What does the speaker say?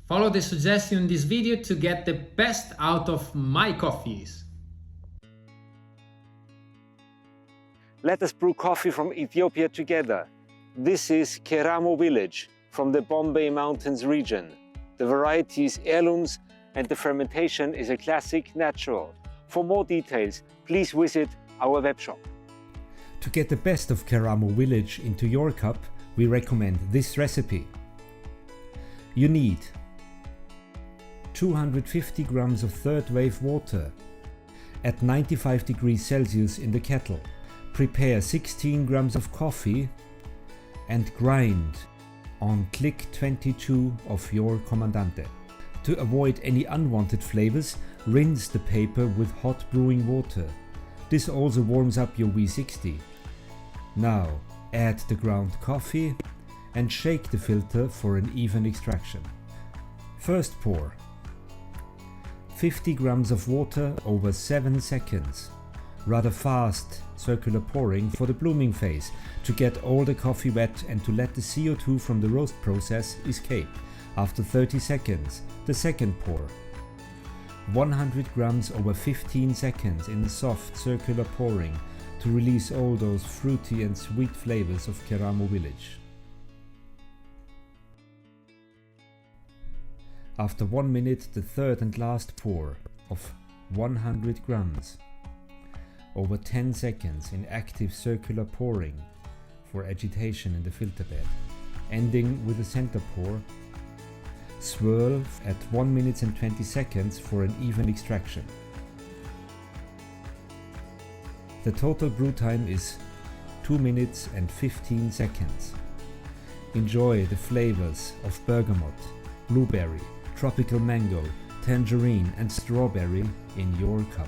Follow the suggestion in this video to get the best out of my coffees. Let us brew coffee from Ethiopia together. This is Keramo Village from the Bombay Mountains region. The variety is heirlooms and the fermentation is a classic natural. For more details, please visit our webshop. To get the best of Keramo Village into your cup, we recommend this recipe. You need 250 grams of third wave water at 95 degrees Celsius in the kettle. Prepare 16 grams of coffee and grind on click 22 of your Comandante. To avoid any unwanted flavors, rinse the paper with hot brewing water. This also warms up your V60. Now add the ground coffee and shake the filter for an even extraction. First pour 50 grams of water over 7 seconds. Rather fast circular pouring for the blooming phase to get all the coffee wet and to let the CO2 from the roast process escape. After 30 seconds, the second pour. 100 grams over 15 seconds in soft circular pouring to release all those fruity and sweet flavors of Keramo Village. After 1 minute, the third and last pour of 100 grams over 10 seconds in active circular pouring for agitation in the filter bed, ending with a center pour. Swirl at 1 minute and 20 seconds for an even extraction. The total brew time is 2 minutes and 15 seconds. Enjoy the flavors of bergamot, blueberry, tropical mango, tangerine and strawberry in your cup.